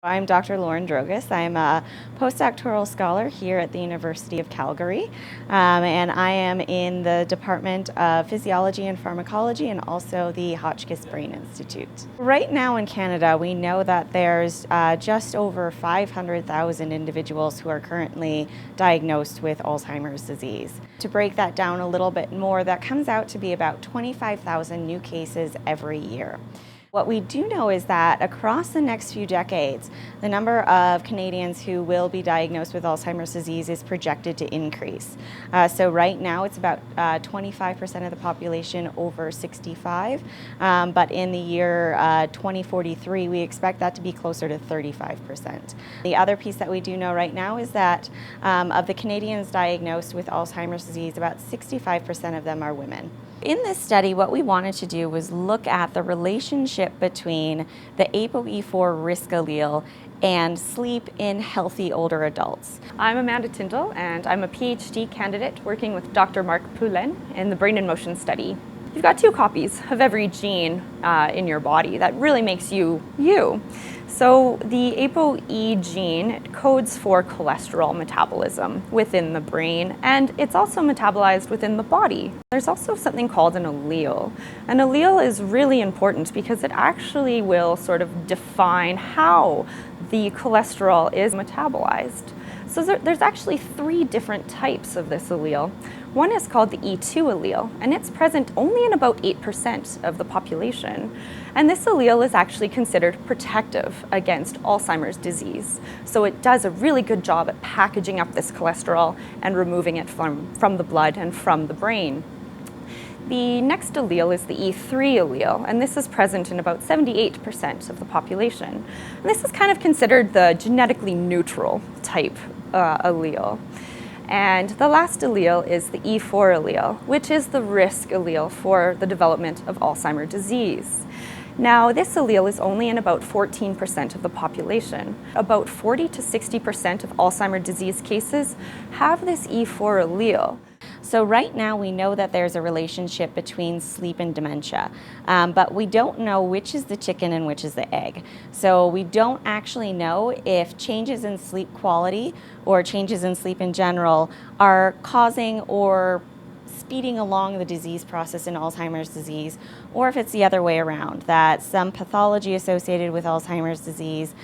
I'm Dr. Lauren Drogos. I'm a postdoctoral scholar here at the University of Calgary, and I am in the Department of Physiology and Pharmacology and also the Hotchkiss Brain Institute. Right now in Canada, we know that there's just over 500,000 individuals who are currently diagnosed with Alzheimer's disease. To break that down a little bit more, that comes out to be about 25,000 new cases every year. What we do know is that across the next few decades, the number of Canadians who will be diagnosed with Alzheimer's disease is projected to increase. So right now it's about 25% of the population over 65, but in the year 2043 we expect that to be closer to 35%. The other piece that we do know right now is that of the Canadians diagnosed with Alzheimer's disease, about 65% of them are women. In this study, what we wanted to do was look at the relationship between the APOE4 risk allele and sleep in healthy older adults. I'm Amanda Tyndall, and I'm a PhD candidate working with Dr. Mark Poulin in the Brain in Motion study. You've got two copies of every gene in your body that really makes you, you. So the ApoE gene codes for cholesterol metabolism within the brain, and it's also metabolized within the body. There's also something called an allele. An allele is really important because it actually will sort of define how the cholesterol is metabolized. So there's actually three different types of this allele. One is called the E2 allele, and it's present only in about 8% of the population. And this allele is actually considered protective against Alzheimer's disease. So it does a really good job at packaging up this cholesterol and removing it from the blood and from the brain. The next allele is the E3 allele, and this is present in about 78% of the population. And this is kind of considered the genetically neutral type allele. And the last allele is the E4 allele, which is the risk allele for the development of Alzheimer's disease. Now, this allele is only in about 14% of the population. About 40 to 60% of Alzheimer's disease cases have this E4 allele. So right now we know that there's a relationship between sleep and dementia, but we don't know which is the chicken and which is the egg. So we don't actually know if changes in sleep quality or changes in sleep in general are causing or speeding along the disease process in Alzheimer's disease, or if it's the other way around, that some pathology associated with Alzheimer's disease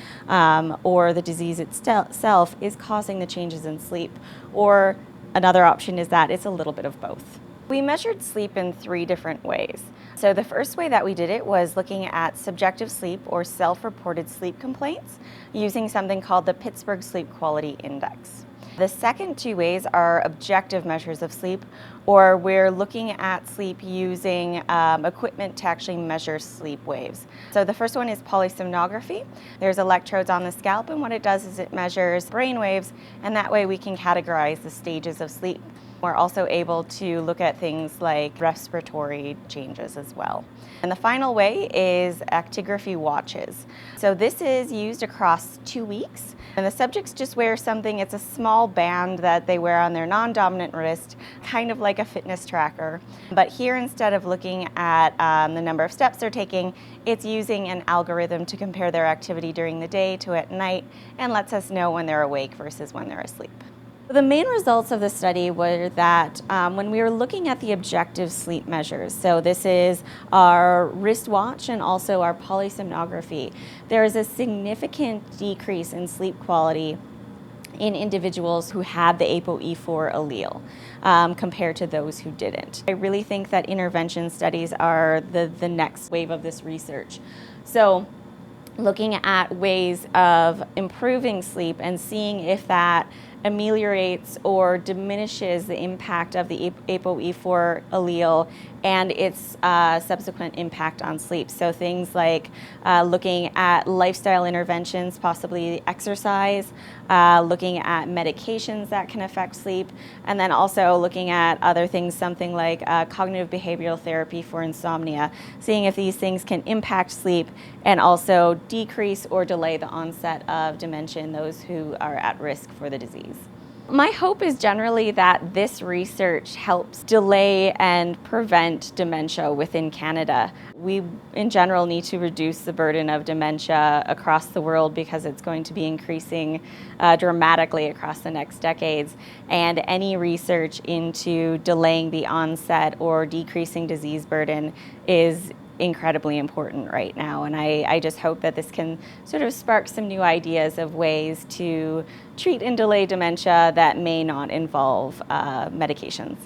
or the disease itself is causing the changes in sleep, or another option is that it's a little bit of both. We measured sleep in three different ways. So the first way that we did it was looking at subjective sleep or self-reported sleep complaints using something called the Pittsburgh Sleep Quality Index. The second two ways are objective measures of sleep, or we're looking at sleep using equipment to actually measure sleep waves. So the first one is polysomnography. There's electrodes on the scalp, and what it does is it measures brain waves, and that way we can categorize the stages of sleep. We're also able to look at things like respiratory changes as well. And the final way is actigraphy watches. So this is used across 2 weeks, and the subjects just wear something, it's a small band that they wear on their non-dominant wrist, kind of like a fitness tracker. But here, instead of looking at the number of steps they're taking, it's using an algorithm to compare their activity during the day to at night, and lets us know when they're awake versus when they're asleep. The main results of the study were that when we were looking at the objective sleep measures, so this is our wristwatch and also our polysomnography, there is a significant decrease in sleep quality in individuals who had the ApoE4 allele compared to those who didn't. I really think that intervention studies are the next wave of this research. So looking at ways of improving sleep and seeing if that ameliorates or diminishes the impact of the ApoE4 allele and its subsequent impact on sleep. So things like looking at lifestyle interventions, possibly exercise, looking at medications that can affect sleep, and then also looking at other things, something like cognitive behavioral therapy for insomnia, seeing if these things can impact sleep and also decrease or delay the onset of dementia in those who are at risk for the disease. My hope is generally that this research helps delay and prevent dementia within Canada. We, in general, need to reduce the burden of dementia across the world because it's going to be increasing dramatically across the next decades. And any research into delaying the onset or decreasing disease burden is incredibly important right now, and I just hope that this can sort of spark some new ideas of ways to treat and delay dementia that may not involve medications.